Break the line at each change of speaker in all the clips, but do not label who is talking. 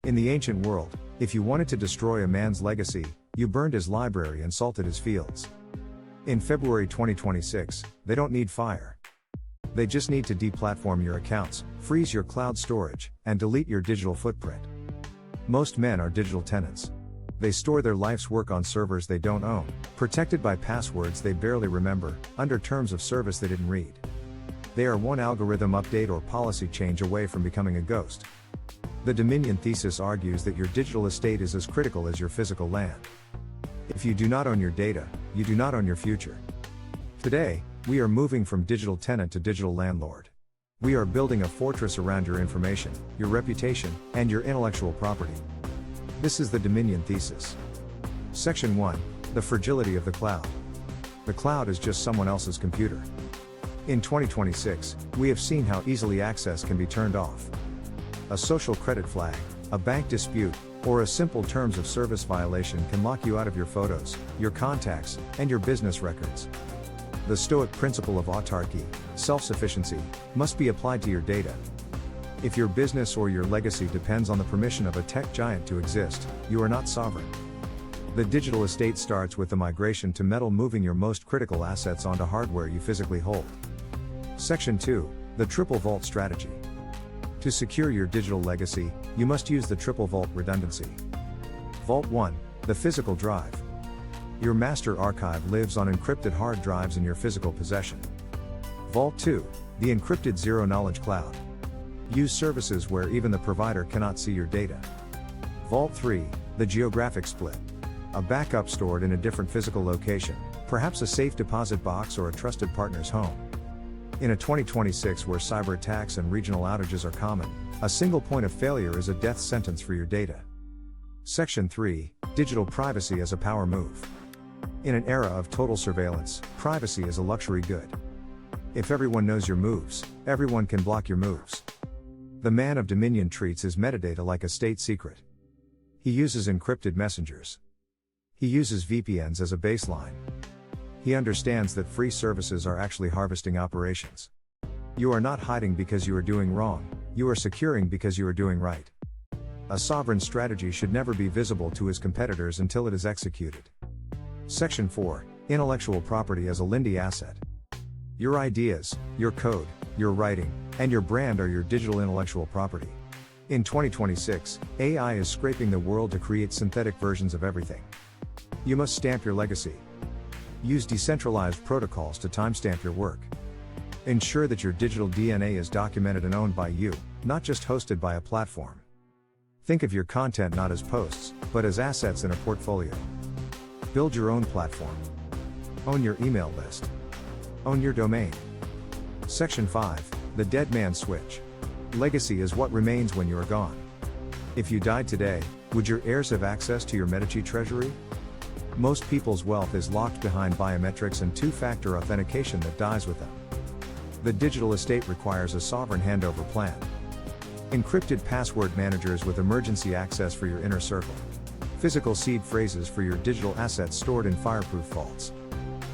In the ancient world, if you wanted to destroy a man's legacy, you burned his library and salted his fields. In February 2026, they don't need fire. They just need to deplatform your accounts, freeze your cloud storage, and delete your digital footprint. Most men are digital tenants. They store their life's work on servers they don't own, protected by passwords they barely remember, under terms of service they didn't read. They are one algorithm update or policy change away from becoming a ghost. The Dominion Thesis argues that your digital estate is as critical as your physical land. If you do not own your data, you do not own your future. Today, we are moving from digital tenant to digital landlord. We are building a fortress around your information, your reputation, and your intellectual property. This is the Dominion Thesis. Section 1. The fragility of the cloud. The cloud is just someone else's computer. In 2026, we have seen how easily access can be turned off. A social credit flag, a bank dispute, or a simple terms of service violation can lock you out of your photos, your contacts, and your business records. The Stoic principle of autarky, self-sufficiency, must be applied to your data. If your business or your legacy depends on the permission of a tech giant to exist, you are not sovereign. The digital estate starts with the migration to metal, moving your most critical assets onto hardware you physically hold. Section 2. The Triple Vault Strategy. To secure your digital legacy, you must use the triple vault redundancy. Vault 1. The physical drive. Your master archive lives on encrypted hard drives in your physical possession. Vault 2. The encrypted zero-knowledge cloud. Use services where even the provider cannot see your data. Vault 3. The geographic split. A backup stored in a different physical location, perhaps a safe deposit box or a trusted partner's home. In a 2026 where cyber attacks and regional outages are common, a single point of failure is a death sentence for your data. Section 3. Digital privacy as a power move. In an era of total surveillance, privacy is a luxury good. If everyone knows your moves, everyone can block your moves. The man of Dominion treats his metadata like a state secret. He uses encrypted messengers. He uses VPNs as a baseline. He understands that free services are actually harvesting operations. You are not hiding because you are doing wrong, you are securing because you are doing right. A sovereign strategy should never be visible to his competitors until it is executed. Section 4. Intellectual property as a Lindy asset. Your ideas, your code, your writing, and your brand are your digital intellectual property. In 2026, AI is scraping the world to create synthetic versions of everything. You must stamp your legacy. Use decentralized protocols to timestamp your work. Ensure that your digital DNA is documented and owned by you, not just hosted by a platform. Think of your content not as posts, but as assets in a portfolio. Build your own platform. Own your email list. Own your domain. Section 5. The Dead Man Switch. Legacy is what remains when you are gone. If you died today, would your heirs have access to your Medici treasury? Most people's wealth is locked behind biometrics and two-factor authentication that dies with them. The digital estate requires a sovereign handover plan. Encrypted password managers with emergency access for your inner circle. Physical seed phrases for your digital assets stored in fireproof vaults.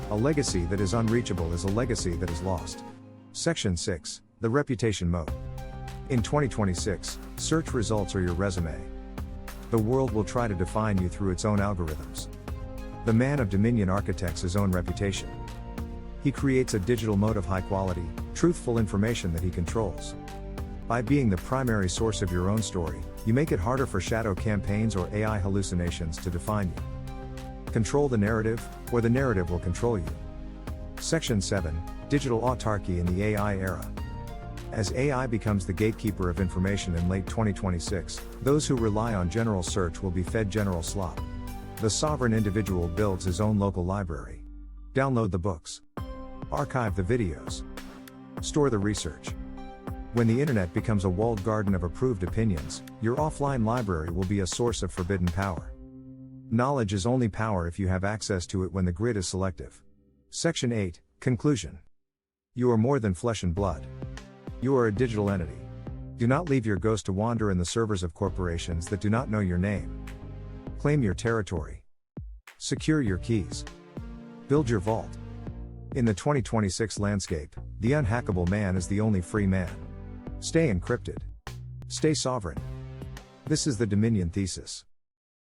A legacy that is unreachable is a legacy that is lost. Section 6. The Reputation Moat. In 2026, search results are your resume. The world will try to define you through its own algorithms. The man of Dominion architects his own reputation. He creates a digital moat of high quality, truthful information that he controls. By being the primary source of your own story, you make it harder for shadow campaigns or AI hallucinations to define you. Control the narrative, or the narrative will control you. Section 7. Digital autarky in the AI era. As AI becomes the gatekeeper of information in late 2026, those who rely on general search will be fed general slop. The sovereign individual builds his own local library. Download the books. Archive the videos. Store the research. When the internet becomes a walled garden of approved opinions, your offline library will be a source of forbidden power. Knowledge is only power if you have access to it when the grid is selective. Section 8. Conclusion. You are more than flesh and blood. You are a digital entity. Do not leave your ghost to wander in the servers of corporations that do not know your name. Claim your territory. Secure your keys. Build your vault. In the 2026 landscape, the unhackable man is the only free man. Stay encrypted. Stay sovereign. This is the Dominion Thesis.